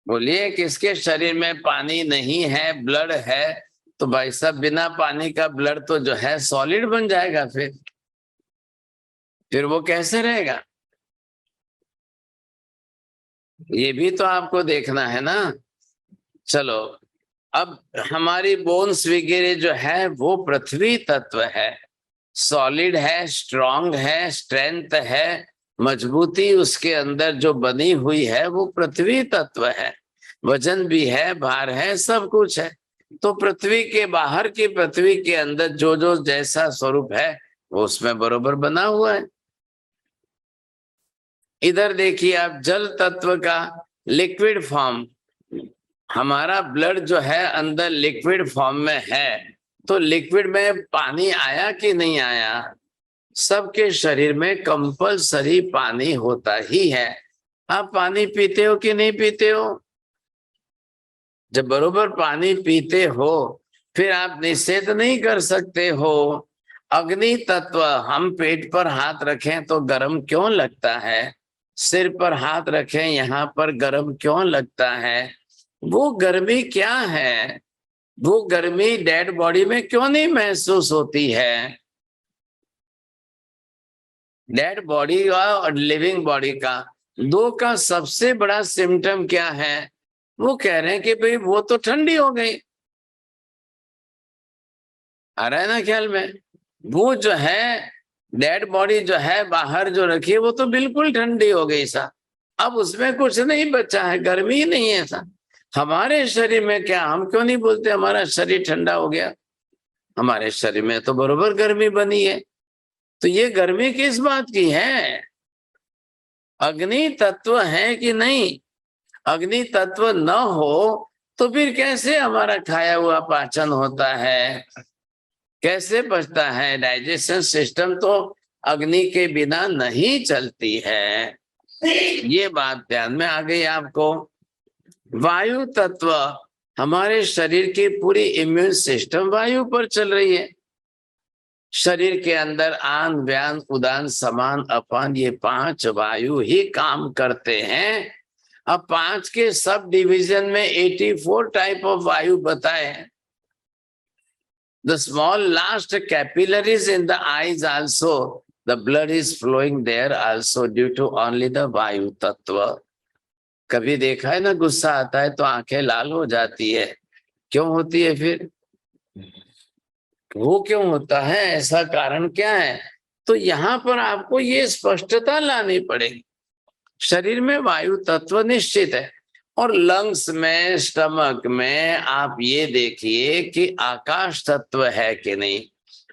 बोलिए, किसके शरीर में पानी नहीं है ब्लड है, तो भाई साहब बिना पानी का ब्लड तो जो है सॉलिड बन जाएगा, फिर वो कैसे रहेगा। ये भी तो आपको देखना है ना। चलो अब हमारी बोन्स वगैरह जो है वो पृथ्वी तत्व है, सॉलिड है, स्ट्रांग है, स्ट्रेंथ है, मजबूती उसके अंदर जो बनी हुई है वो पृथ्वी तत्व है। वजन भी है, भार है, सब कुछ है। तो पृथ्वी के बाहर की पृथ्वी के अंदर जो जो जैसा स्वरूप है वो उसमें बरोबर बना हुआ है। इधर देखिए आप जल तत्व का लिक्विड फॉर्म, हमारा ब्लड जो है अंदर लिक्विड फॉर्म में है, तो लिक्विड में पानी आया कि नहीं आया। सबके शरीर में कंपलसरी पानी होता ही है। आप पानी पीते हो कि नहीं पीते हो। जब बरोबर पानी पीते हो फिर आप निषेध नहीं कर सकते हो। अग्नि तत्व, हम पेट पर हाथ रखें तो गर्म क्यों लगता है, सिर पर हाथ रखें यहाँ पर गर्म क्यों लगता है। वो गर्मी क्या है, वो गर्मी डेड बॉडी में क्यों नहीं महसूस होती है। डेड बॉडी का और लिविंग बॉडी का, दो का सबसे बड़ा सिम्टम क्या है। वो कह रहे हैं कि भाई वो तो ठंडी हो गई, आ रहा है ना ख्याल में? वो जो है डेड बॉडी जो है बाहर जो रखी है वो तो बिल्कुल ठंडी हो गई सा, अब उसमें कुछ नहीं बचा है, गर्मी ही नहीं है सा। हमारे शरीर में क्या, हम क्यों नहीं बोलते हमारा शरीर ठंडा हो गया? हमारे शरीर में तो बरोबर गर्मी बनी है। तो ये गर्मी किस बात की है? अग्नि तत्व है कि नहीं? अग्नि तत्व न हो तो फिर कैसे हमारा खाया हुआ पाचन होता है, कैसे बचता है? डाइजेशन सिस्टम तो अग्नि के बिना नहीं चलती है। ये बात ध्यान में आ गई आपको। वायु तत्व, हमारे शरीर की पूरी इम्यून सिस्टम वायु पर चल रही है। शरीर के अंदर आन व्यान उदान समान अपान ये 5 वायु ही काम करते हैं। अब 5 के सब डिवीजन में 84 टाइप ऑफ वायु बताए हैं। The small last capillaries in the eyes also, the blood is flowing there also due to only the वायु तत्व। कभी देखा है ना, गुस्सा आता है तो आंखें लाल हो जाती है, क्यों होती है? फिर वो क्यों होता है, ऐसा कारण क्या है? तो यहाँ पर आपको ये स्पष्टता लानी पड़ेगी। शरीर में वायु तत्व निश्चित है, और लंग्स में, स्टमक में आप ये देखिए कि आकाश तत्व है कि नहीं।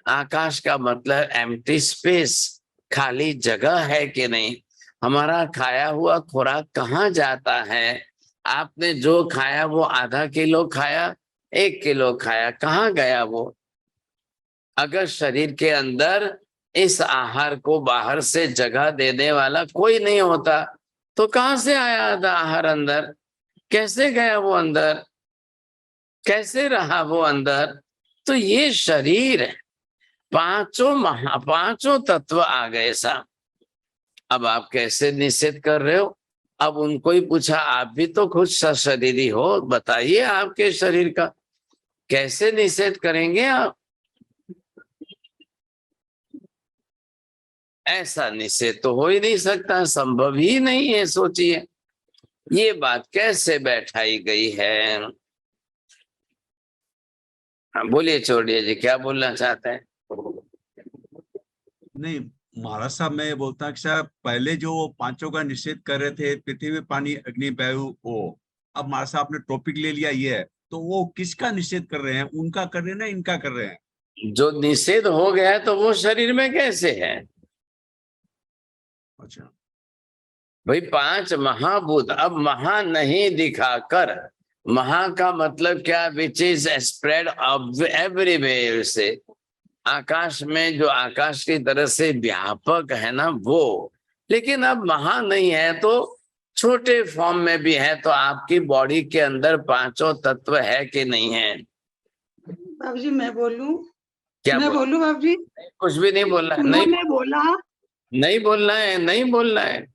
आकाश का मतलब एम्प्टी स्पेस, खाली जगह है कि नहीं। हमारा खाया हुआ खुराक कहाँ जाता है? आपने जो खाया वो आधा किलो खाया, 1 किलो खाया, कहाँ गया वो? अगर शरीर के अंदर इस आहार को बाहर से जगह देने वाला कोई नहीं होता तो कहाँ से आया आधा आहार अंदर? कैसे गया वो अंदर? कैसे रहा वो अंदर? तो ये शरीर है, 5 तत्व आ गए सा। अब आप कैसे निषेध कर रहे हो? अब उनको ही पूछा, आप भी तो खुद सशरीरी हो, बताइए आपके शरीर का कैसे निषेध करेंगे आप? ऐसा निषेध तो हो ही नहीं सकता, संभव ही नहीं है। सोचिए ये बात कैसे बैठाई गई है। हाँ बोलिए चौड़िया जी, क्या बोलना चाहते हैं? नहीं महाराज साहब, मैं ये बोलता कि साहब पहले जो 5 का निषेध कर रहे थे, पृथ्वी पानी अग्नि वायु, वो अब महाराज साहब ने टॉपिक ले लिया ये है, तो वो किसका निषेध कर रहे हैं? उनका कर रहे हैं ना इनका कर रहे हैं? जो निषेध हो गया तो वो शरीर में कैसे है? अच्छा भाई 5 महाभूत, अब महा नहीं दिखाकर, महा का मतलब क्या? विच इज स्प्रेड एवरीवेयर से, आकाश में जो आकाश की तरह से व्यापक है ना वो। लेकिन अब महा नहीं है तो छोटे फॉर्म में भी है, तो आपकी बॉडी के अंदर 5 तत्व है कि नहीं है? बाबू जी मैं बोलूं? क्या मैं बोलूं बाबू जी? कुछ भी नहीं बोलना है, नहीं उन्होंने बोला, नहीं बोलना है, नहीं बोलना है।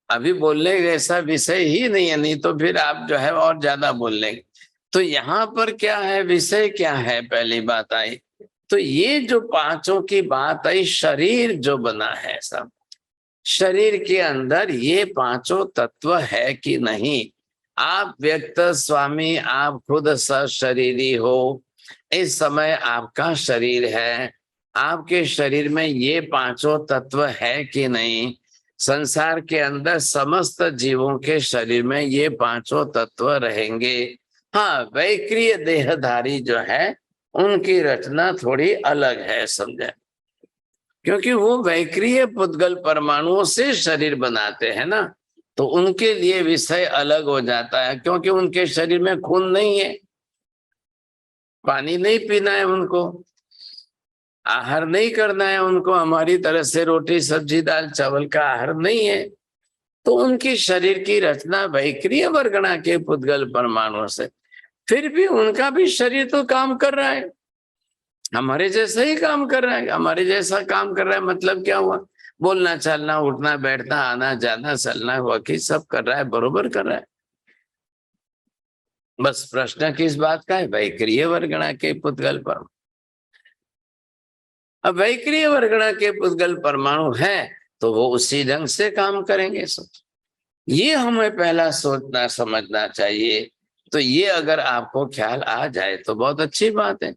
अभी बोलने जैसा विषय ही नहीं है, नहीं तो फिर आप जो है और ज्यादा बोल लेंगे। तो यहाँ पर क्या है, विषय क्या है? पहली बात आई तो ये जो 5 की बात आई, शरीर जो बना है सब, शरीर के अंदर ये 5 तत्व है कि नहीं? आप व्यक्त स्वामी, आप खुद सशरीरी हो, इस समय आपका शरीर है, आपके शरीर में ये 5 तत्व है कि नहीं? संसार के अंदर समस्त जीवों के शरीर में ये 5 तत्व रहेंगे। हाँ, वैक्रिय देहधारी जो है उनकी रचना थोड़ी अलग है, समझे? क्योंकि वो वैक्रिय पुद्गल परमाणुओं से शरीर बनाते हैं ना, तो उनके लिए विषय अलग हो जाता है, क्योंकि उनके शरीर में खून नहीं है, पानी नहीं पीना है उनको, आहार नहीं करना है उनको, हमारी तरह से रोटी सब्जी दाल चावल का आहार नहीं है। तो उनकी शरीर की रचना वैक्रिय वर्गणा के पुद्गल परमाणुओं से, फिर भी उनका भी शरीर तो काम कर रहा है, हमारे जैसा ही काम कर रहा है। हमारे जैसा काम कर रहा है मतलब क्या हुआ? बोलना चलना उठना बैठना आना जाना चलना वकी सब कर रहा है, बरोबर कर रहा है। बस प्रश्न किस बात का है? वैक्रिय वर्गणा के पुद्गल परमाणु। अब वैक्रिय वर्गणा के पुद्गल परमाणु है तो वो उसी ढंग से काम करेंगे। ये हमें पहला सोचना समझना चाहिए तो ये अगर आपको ख्याल आ जाए तो बहुत अच्छी बात है।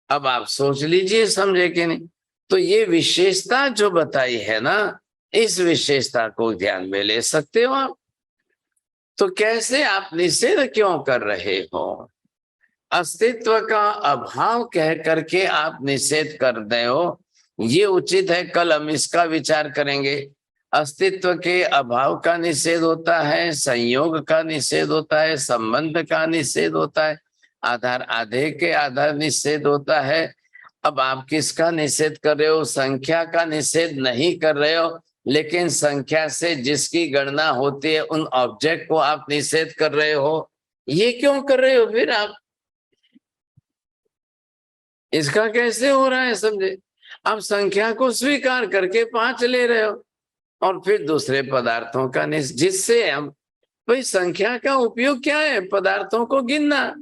अब आप सोच लीजिए समझे कि नहीं। तो ये विशेषता जो बताई है ना, इस विशेषता को ध्यान में ले सकते हो आप। तो कैसे आप निषेध क्यों कर रहे हो? अस्तित्व का अभाव कह करके आप निषेध कर रहे हो, ये उचित है? कल हम इसका विचार करेंगे। अस्तित्व के अभाव का निषेध होता है, संयोग का निषेध होता है, संबंध का निषेध होता है, आधार आधे के आधार निषेध होता है। अब आप किसका निषेध कर रहे हो? संख्या का निषेध नहीं कर रहे हो, लेकिन संख्या से जिसकी गणना होती है उन ऑब्जेक्ट को आप निषेध कर रहे हो। ये क्यों कर रहे हो फिर आप? इसका कैसे हो रहा है समझे? आप संख्या को स्वीकार करके 5 ले रहे हो और फिर दूसरे पदार्थों का जिससे हम, भाई संख्या का उपयोग क्या है? पदार्थों को गिनना।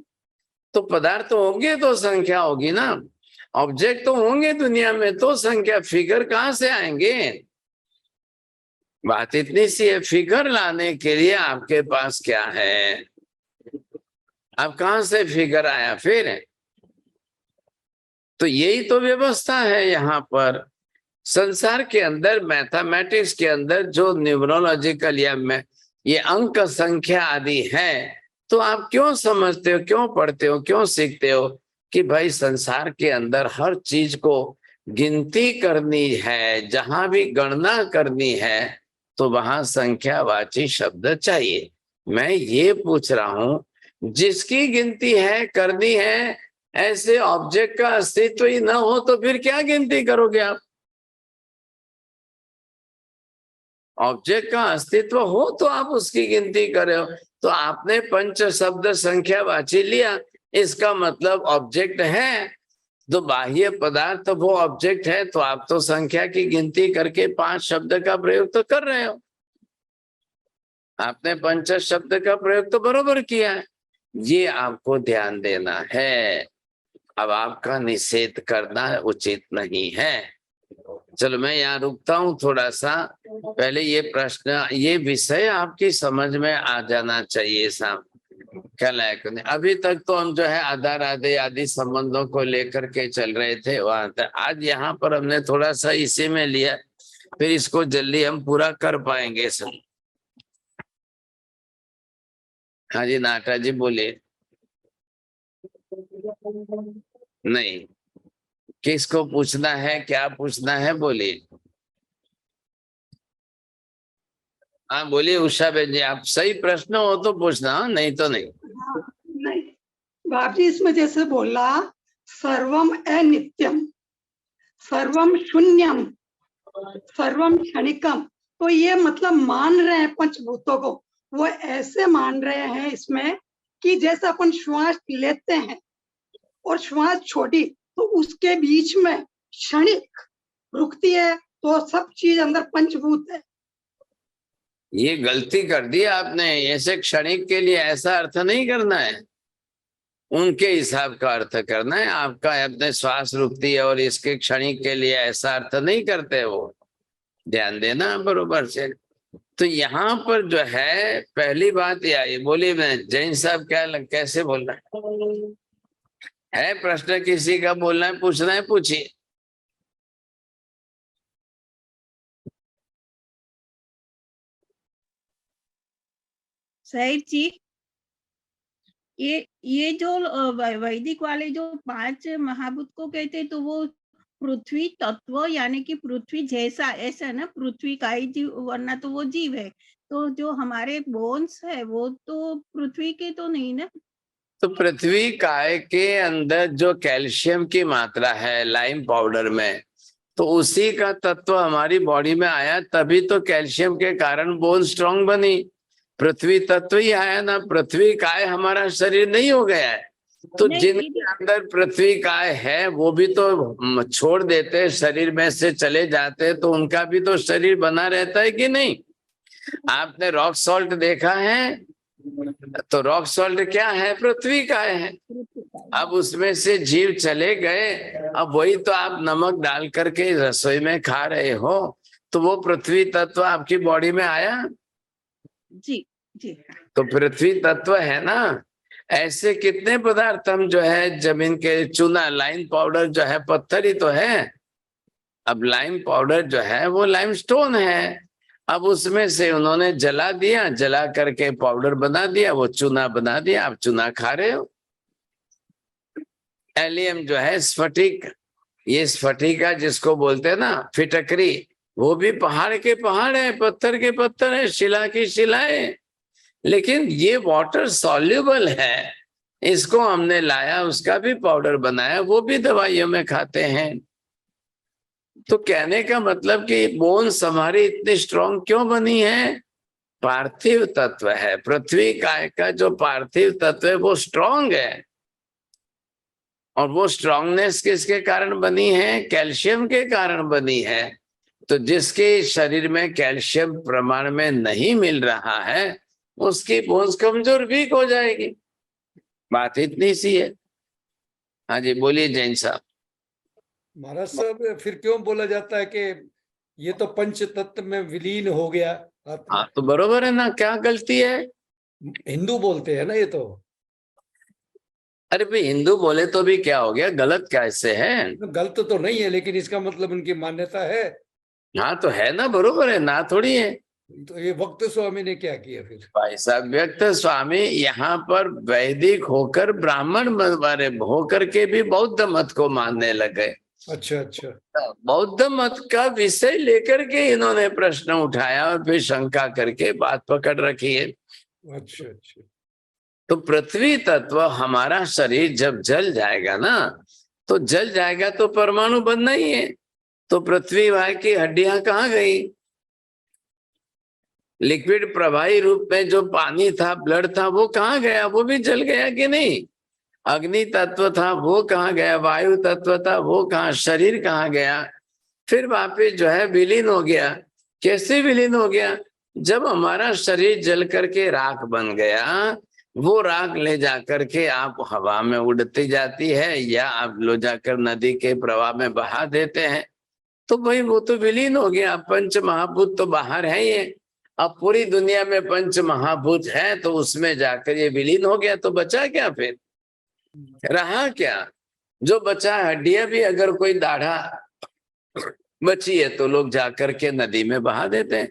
तो पदार्थ होंगे तो संख्या होगी ना, ऑब्जेक्ट तो होंगे दुनिया में तो संख्या, फिगर कहाँ से आएंगे? बात इतनी सी है। फिगर लाने के लिए आपके पास क्या है? अब कहाँ से फिगर आया फिर? तो यही तो व्यवस्था है यहाँ पर। संसार के अंदर, मैथमेटिक्स के अंदर जो न्यूमरोलॉजिकल या ये अंक संख्या आदि है, तो आप क्यों समझते हो, क्यों पढ़ते हो, क्यों सीखते हो कि भाई संसार के अंदर हर चीज को गिनती करनी है, जहां भी गणना करनी है तो वहां संख्यावाची शब्द चाहिए। मैं ये पूछ रहा हूं, जिसकी गिनती है करनी है, ऐसे ऑब्जेक्ट का अस्तित्व ही ना हो तो फिर क्या गिनती करोगे आप? ऑब्जेक्ट का अस्तित्व हो तो आप उसकी गिनती कर रहे हो। तो आपने पंच शब्द संख्यावाची लिया, इसका मतलब ऑब्जेक्ट है, तो बाह्य पदार्थ वो ऑब्जेक्ट है, तो आप तो संख्या की गिनती करके 5 शब्द का प्रयोग तो कर रहे हो। आपने पंच शब्द का प्रयोग तो बरोबर किया है, ये आपको ध्यान देना है। अब आपका निषेध करना उचित नहीं है। चलो मैं यहाँ रुकता हूँ थोड़ा सा। पहले ये प्रश्न, ये विषय आपकी समझ में आ जाना चाहिए साहब, क्या लायक नहीं। अभी तक तो हम जो है आधार आधे आदि संबंधों को लेकर के चल रहे थे वहां तक। आज यहाँ पर हमने थोड़ा सा इसी में लिया, फिर इसको जल्दी हम पूरा कर पाएंगे सब। हाँ जी नाटा जी बोलिए। नहीं, किसको पूछना है, क्या पूछना है बोलिए। हाँ बोलिए उषा बेन जी, आप सही प्रश्न हो तो पूछना, नहीं तो नहीं। नहीं बाप जी, इसमें जैसे बोला सर्वम अनित्यम, सर्वम शून्यम, सर्वम क्षणिकम, तो ये मतलब मान रहे हैं पंचभूतों को, वो ऐसे मान रहे हैं इसमें कि जैसे अपन श्वास लेते हैं और श्वास छोड़ी तो उसके बीच में क्षणिक रुकती है, तो सब चीज अंदर पंचभूत है। ये गलती कर दी आपने। ऐसे क्षणिक के लिए ऐसा अर्थ नहीं करना है, उनके हिसाब का अर्थ करना है। आपका अपने श्वास रुकती है और इसके क्षणिक के लिए ऐसा अर्थ नहीं करते वो, ध्यान देना बरोबर से। तो यहाँ पर जो है पहली बात ये बोली, मैं जैन साहब क्या कैसे बोल रहा है प्रश्न किसी का बोलना है, पूछना है, पूछिए। साहिब जी, ये जो वैदिक वाले जो 5 महाभूत को कहते हैं, तो वो पृथ्वी तत्व यानी कि पृथ्वी जैसा, ऐसा ना, पृथ्वी का ही जीव, वरना तो वो जीव है। तो जो हमारे बोन्स है वो तो पृथ्वी के तो नहीं ना। तो पृथ्वी काय के अंदर जो कैल्शियम की मात्रा है लाइम पाउडर में, तो उसी का तत्व हमारी बॉडी में आया, तभी तो कैल्शियम के कारण बोन स्ट्रांग बनी। पृथ्वी तत्व ही आया ना, पृथ्वी काय हमारा शरीर नहीं हो गया है। तो जिनके अंदर पृथ्वी काय है वो भी तो छोड़ देते, शरीर में से चले जाते, तो उनका भी तो शरीर बना रहता है कि नहीं? आपने रॉक सॉल्ट देखा है? तो रॉक सॉल्ट क्या है? पृथ्वी काय है। अब उसमें से जीव चले गए, अब वही तो आप नमक डाल करके रसोई में खा रहे हो, तो वो पृथ्वी तत्व आपकी बॉडी में आया। जी जी। तो पृथ्वी तत्व है ना, ऐसे कितने पदार्थ हम जो है जमीन के, चूना, लाइम पाउडर जो है पत्थर ही तो है। अब लाइम पाउडर जो है वो लाइमस्टोन है, अब उसमें से उन्होंने जला दिया, जला करके पाउडर बना दिया, वो चूना बना दिया, आप चूना खा रहे हो। एलियम जो है स्फटिक, ये स्फटिका जिसको बोलते हैं ना, फिटकरी, वो भी पहाड़ के पहाड़ है, पत्थर के पत्थर है, शिला की शिलाएं, लेकिन ये वाटर सॉल्युबल है। इसको हमने लाया, उसका भी पाउडर बनाया, वो भी दवाइयों में खाते हैं। तो कहने का मतलब कि बोन्स हमारी इतनी स्ट्रांग क्यों बनी है? पार्थिव तत्व है, पृथ्वी काय का जो पार्थिव तत्व है वो स्ट्रांग है। और वो स्ट्रांगनेस किसके कारण बनी है? कैल्शियम के कारण बनी है। तो जिसके शरीर में कैल्शियम प्रमाण में नहीं मिल रहा है, उसकी बोन्स कमजोर, वीक हो जाएगी। बात इतनी सी है। हाँ जी, बोलिए जैन साहब। महाराज साहब, फिर क्यों बोला जाता है कि ये तो पंच तत्व में विलीन हो गया? हाँ तो बरोबर है ना, क्या गलती है? हिंदू बोलते हैं ना ये तो। अरे भाई हिंदू बोले तो भी क्या हो गया, गलत कैसे है? गलत तो नहीं है, लेकिन इसका मतलब उनकी मान्यता है। हाँ तो है ना, बरोबर है ना, थोड़ी है। तो ये वक्त स्वामी ने क्या किया फिर? भाई साहब, व्यक्त स्वामी यहाँ पर वैदिक होकर, ब्राह्मण वाले होकर के भी बौद्ध मत को मानने लगे। अच्छा अच्छा। बौद्ध मत का विषय लेकर के इन्होंने प्रश्न उठाया और फिर शंका करके बात पकड़ रखी है। अच्छा अच्छा। तो पृथ्वी तत्व, हमारा शरीर जब जल जाएगा ना, तो जल जाएगा तो परमाणु बनना ही है। तो पृथ्वी भाई की हड्डियां कहाँ गई? लिक्विड प्रवाही रूप में जो पानी था, ब्लड था, वो कहाँ गया? वो भी जल गया कि नहीं? अग्नि तत्व था, वो कहाँ गया? वायु तत्व था, वो कहाँ? शरीर कहाँ गया? फिर वापिस जो है विलीन हो गया। कैसे विलीन हो गया? जब हमारा शरीर जल करके राख बन गया, वो राख ले जाकर के आप हवा में उड़ती जाती है, या आप ले जाकर नदी के प्रवाह में बहा देते हैं, तो भाई वो तो विलीन हो गया। पंच महाभूत तो बाहर है ये। अब पूरी दुनिया में पंच महाभूत है, तो उसमें जाकर ये विलीन हो गया, तो बचा क्या फिर? रहा क्या? जो बचा हड्डियां भी अगर कोई दाढ़ा बची है तो लोग जाकर के नदी में बहा देते हैं।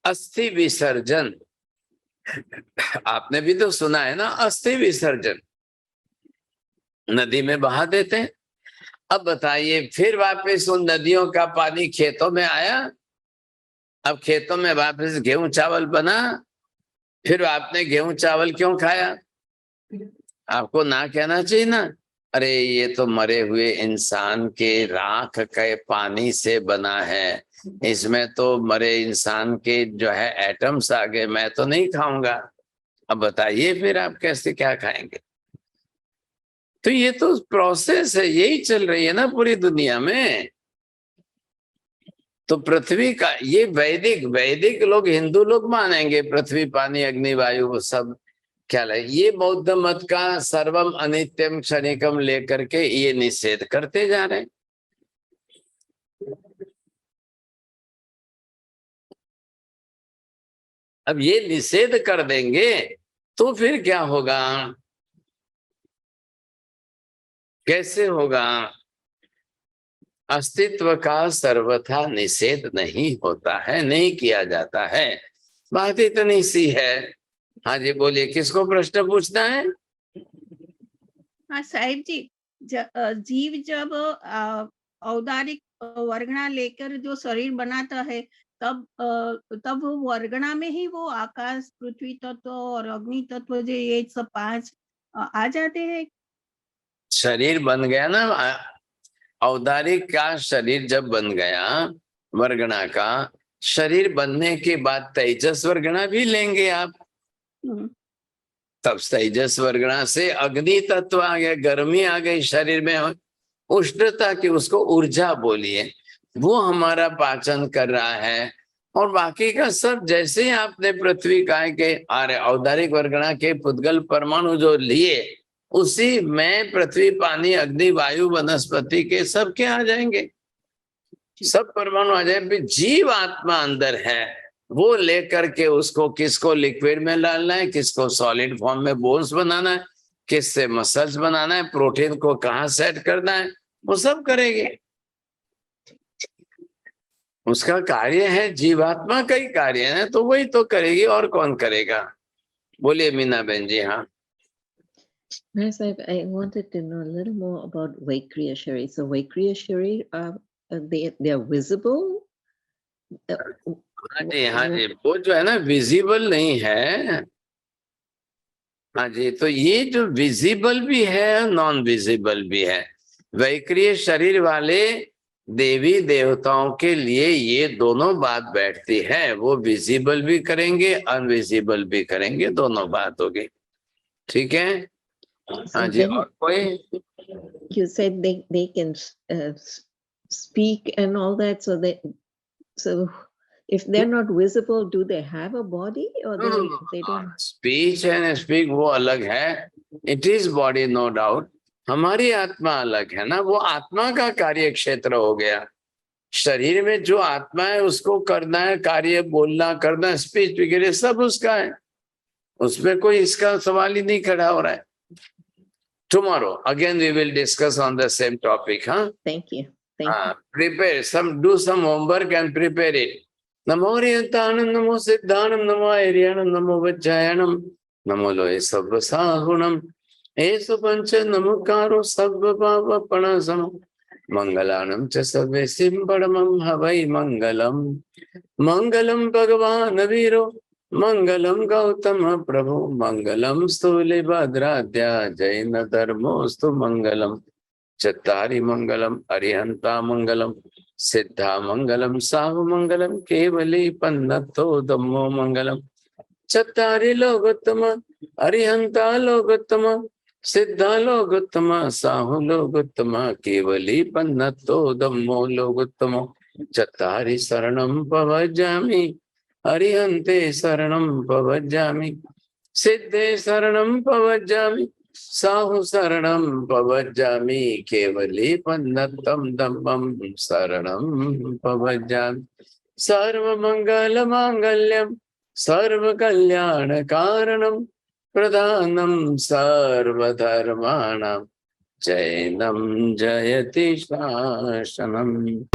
अस्थि विसर्जन, आपने भी तो सुना है ना, अस्थि विसर्जन नदी में बहा देते हैं। अब बताइए, फिर वापस उन नदियों का पानी खेतों में आया, अब खेतों में वापस गेहूं चावल बना, फिर आपने गेहूं चावल क्यों खाया? आपको ना कहना चाहिए ना, अरे ये तो मरे हुए इंसान के राख के पानी से बना है, इसमें तो मरे इंसान के जो है एटम्स आ गए, मैं तो नहीं खाऊंगा। अब बताइए फिर आप कैसे क्या खाएंगे? तो ये तो प्रोसेस है, यही चल रही है ना पूरी दुनिया में। तो पृथ्वी का ये वैदिक लोग, हिंदू लोग मानेंगे पृथ्वी, पानी, अग्नि, वायु, वो सब ख्याल है। ये बौद्ध मत का सर्वम अनित्यम क्षणिकम लेकर के ये निषेध करते जा रहे हैं। अब ये निषेध कर देंगे तो फिर क्या होगा? कैसे होगा? अस्तित्व का सर्वथा निषेध नहीं होता है, नहीं किया जाता है। बात इतनी सी है। हाँ जी, बोलिए, किसको प्रश्न पूछना है? हाँ साहिब जी, जीव जब औदारिक वर्गना लेकर जो शरीर बनाता है, तब वो वर्गना में ही वो आकाश, पृथ्वी तत्व और अग्नि तत्व जो ये सब 5 आ जाते हैं। शरीर बन गया ना, औदारिक का शरीर जब बन गया, वर्गना का शरीर बनने के बाद तेजस वर्गना भी लेंगे आप, तब तेजस वर्गना से अग्नि तत्व आ गया, गर्मी आ गई शरीर में, उष्णता की, उसको ऊर्जा बोलिए, वो हमारा पाचन कर रहा है। और बाकी का सब जैसे ही आपने पृथ्वी काय के औदारिक वर्गना के पुद्गल परमाणु जो लिए, उसी में पृथ्वी, पानी, अग्नि, वायु, वनस्पति के सब क्या आ जाएंगे, सब परमाणु आ जाएंगे। जीव आत्मा अंदर है, वो लेकर के उसको किसको लिक्विड में डालना है, किसको सॉलिड फॉर्म में बोन्स बनाना है, किससे मसल्स बनाना है, प्रोटीन को कहाँ सेट करना है, वो सब करेगी। उसका कार्य है, जीवात्मा का ही कार्य है, तो वही तो करेगी, और कौन करेगा। बोलिए मीना बहन जी। हाँ Maharaj Sahib, I wanted to know a little more about Vaikriya Shari. So Vaikriya Shari, they are visible? हाँ जी, हाँ जी, वो जो है ना विजिबल नहीं है। हाँ जी, तो ये जो विजिबल भी है, नॉन विजिबल भी है। वैक्रिय शरीर वाले देवी देवताओं के लिए ये दोनों बात बैठती है, वो विजिबल भी करेंगे, अनविजिबल भी करेंगे, दोनों बात होगी। ठीक है। हाँ जी, और कोई? You said they can speak and all that, so if they're not visible, do they have a body or they don't? Speech and speak वो अलग है, it is body no doubt. हमारी आत्मा अलग है ना, वो आत्मा का कार्य क्षेत्र हो गया। शरीर में जो आत्मा है उसको करना है कार्य, बोलना करना, स्पीच वगैरह सब उसका है, उसमें कोई इसका सवाल ही नहीं खड़ा हो रहा है। Tomorrow again we will discuss on the same topic. Thank you. Thank you. Prepare do some homework and prepare it. Namo Riyantanam, Namo Siddhanam, Namo Airyanam, Namo Vajjayanam, Namo Loe Sabba Sahunam, Esu Pancha Namukaro Sabba Bhava Panasam, Mangalanam Cha Sabbe Simpadamam Havai Mangalam, Mangalam Bhagavan Viro, Mangalam Gautama Prabhu, Mangalam Stule Bhadradya, Jaina Dharmostu Mangalam, Chattari Mangalam, Arihanta Mangalam, Siddha Mangalam, Sahu Mangalam, Kevali Pannato Dhammo Mangalam, Chattari Logottama, Arihanta Logottama, Siddha Logottama, Sahu Logottama, Kevali Pannato Dhammo Logottama, Chattari Saranam Pavajami, Arihante Saranam Pavajami, Siddhe Saranam Pavajami, Sahu Saranam Pavajami, Kevali Pannatam Dhammam Saranam Pavajami, Sarva Mangala Mangalyam, Sarva Kalyana Karanam, Pradhanam Sarva Dharmanam, Jainam Jayati Shasanam.